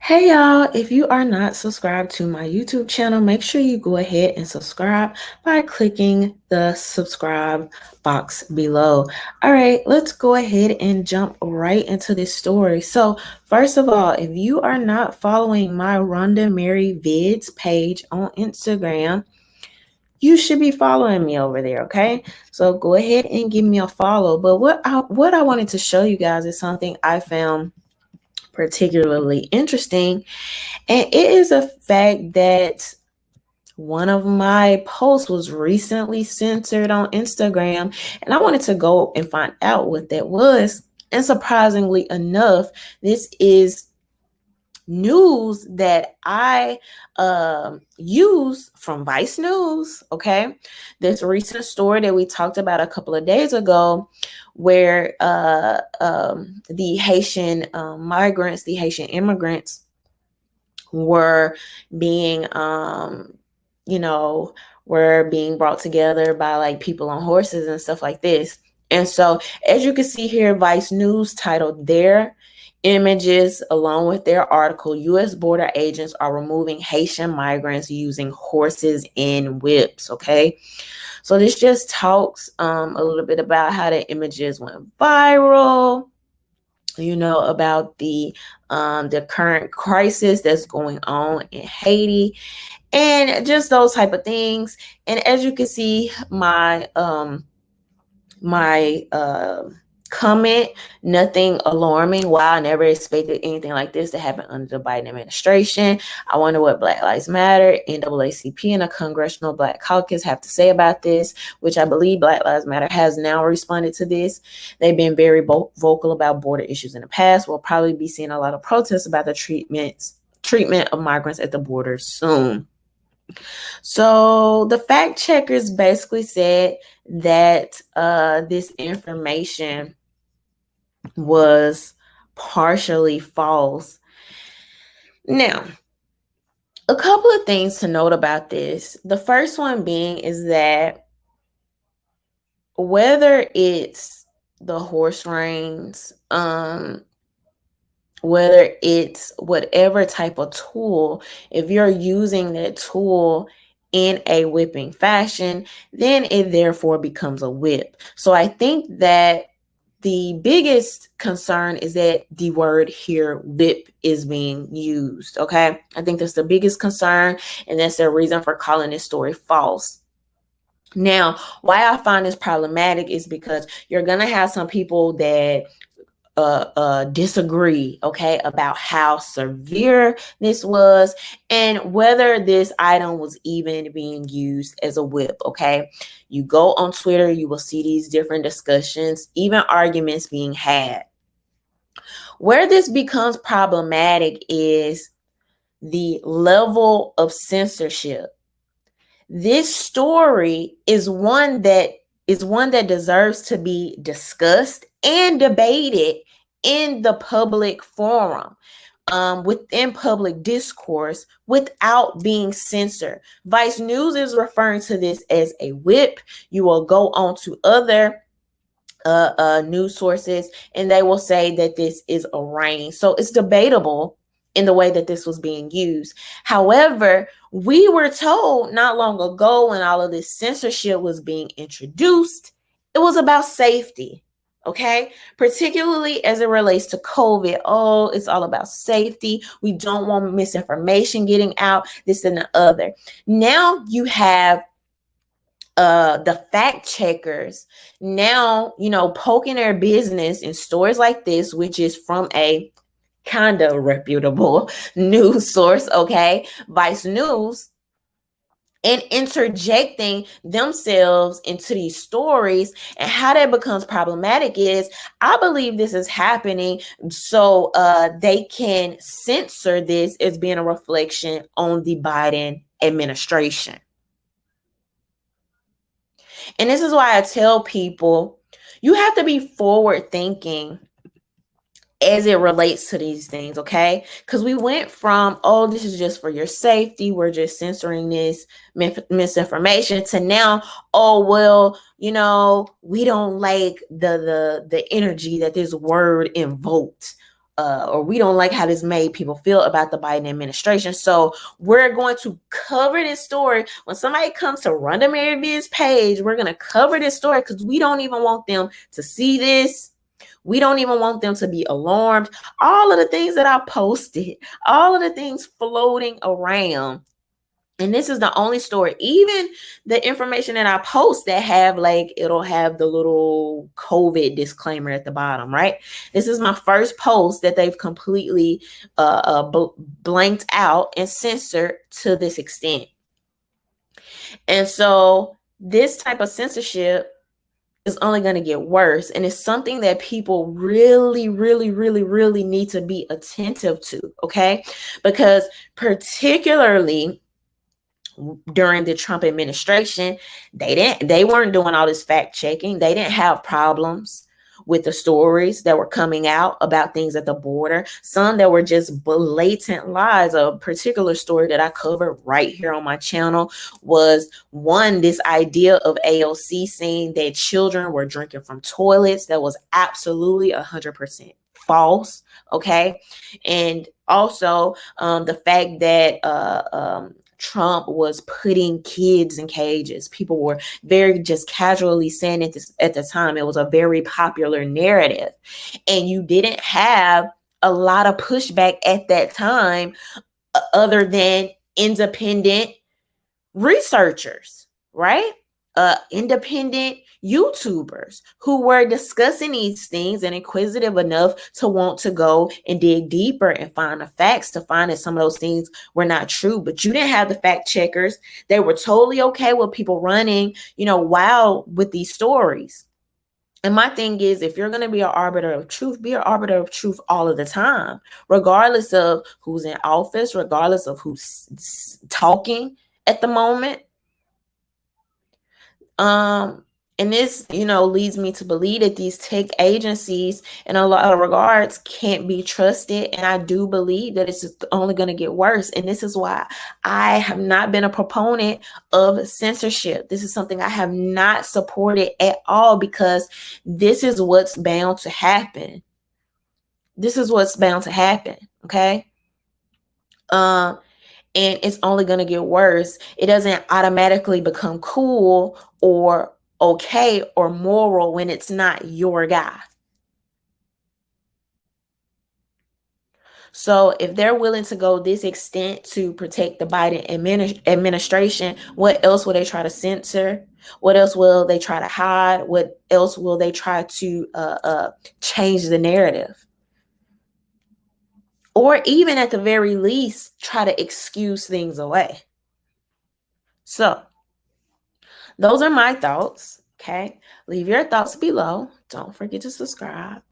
Hey y'all, if you are not subscribed to my YouTube channel, make sure you go ahead and subscribe by clicking the subscribe box below. All right, let's go ahead and jump right into this story. So, first of all, if you are not following my RhondaMary Vids page on Instagram, you should be following me over there, okay? So go ahead and give me a follow. But what I wanted to show you guys is something I found particularly interesting, and it is a fact that one of my posts was recently censored on Instagram, and I wanted to go and find out what that was. And surprisingly enough, this is news that I use from Vice News. Okay, this recent story that we talked about a couple of days ago, where the Haitian migrants, the Haitian immigrants, were being you know were being brought together by like people on horses and stuff like this. And so, as you can see here, Vice News titled their images along with their article, U.S. border agents are removing Haitian migrants using horses and whips. Okay, so this just talks a little bit about how the images went viral, about the current crisis that's going on in Haiti, and just those type of things. And as you can see, my comment, nothing alarming. Wow, I never expected anything like this to happen under the Biden administration. I wonder what Black Lives Matter, NAACP, and the Congressional Black Caucus have to say about this, which I believe Black Lives Matter has now responded to this. They've been very vocal about border issues in the past. We'll probably be seeing a lot of protests about the treatment of migrants at the border soon. So the fact checkers basically said that this information was partially false. Now, a couple of things to note about this. The first one being is that whether it's the horse reins, whether it's whatever type of tool, if you're using that tool in a whipping fashion, then it therefore becomes a whip. So I think that the biggest concern is that the word here, whip, is being used. Okay, I think that's the biggest concern, and that's the reason for calling this story false. Now, why I find this problematic is because you're gonna have some people that disagree, okay, about how severe this was and whether this item was even being used as a whip. Okay, you go on Twitter, you will see these different discussions, even arguments being had. Where this becomes problematic is the level of censorship. This story is one that deserves to be discussed and debated in the public forum, within public discourse, without being censored. Vice News is referring to this as a whip. You will go on to other news sources and they will say that this is a rein. So it's debatable in the way that this was being used. However, we were told not long ago, when all of this censorship was being introduced, it was about safety. Okay, particularly as it relates to COVID. Oh, it's all about safety. We don't want misinformation getting out, this and the other. Now you have the fact checkers now, poking their business in stories like this, which is from a kind of reputable news source, okay, Vice News, and interjecting themselves into these stories. And how that becomes problematic is, I believe this is happening so they can censor this as being a reflection on the Biden administration. And this is why I tell people, you have to be forward thinking as it relates to these things, okay? Because we went from, oh, this is just for your safety, we're just censoring this misinformation, to now, oh, well, we don't like the energy that this word invoked. or we don't like how this made people feel about the Biden administration. So we're going to cover this story. When somebody comes to RhondaMary Biz page, we're going to cover this story because we don't even want them to see this. We don't even want them to be alarmed. All of the things that I posted, all of the things floating around. And this is the only story, even the information that I post that have like, it'll have the little COVID disclaimer at the bottom, right? This is my first post that they've completely blanked out and censored to this extent. And so this type of censorship is only going to get worse. And it's something that people really, really, really, really need to be attentive to, okay? Because particularly during the Trump administration, they weren't doing all this fact checking. They didn't have problems with the stories that were coming out about things at the border. Some that were just blatant lies. A particular story that I covered right here on my channel was this idea of AOC saying that children were drinking from toilets. That was absolutely 100% false. Okay. And also the fact that Trump was putting kids in cages. People were very just casually saying it at the time. It was a very popular narrative. And you didn't have a lot of pushback at that time other than independent researchers, right? Independent YouTubers who were discussing these things and inquisitive enough to want to go and dig deeper and find the facts, to find that some of those things were not true. But you didn't have the fact checkers. They were totally okay with people running, wild with these stories. And my thing is, if you're going to be an arbiter of truth, be an arbiter of truth all of the time, regardless of who's in office, regardless of who's talking at the moment. And this, leads me to believe that these tech agencies, in a lot of regards, can't be trusted. And I do believe that it's only going to get worse. And this is why I have not been a proponent of censorship. This is something I have not supported at all, because this is what's bound to happen. This is what's bound to happen. Okay. And it's only going to get worse. It doesn't automatically become cool or okay or moral when it's not your guy. So if they're willing to go this extent to protect the Biden administration, what else will they try to censor? What else will they try to hide? What else will they try to change the narrative? Or even at the very least, try to excuse things away. So those are my thoughts. Okay. Leave your thoughts below. Don't forget to subscribe.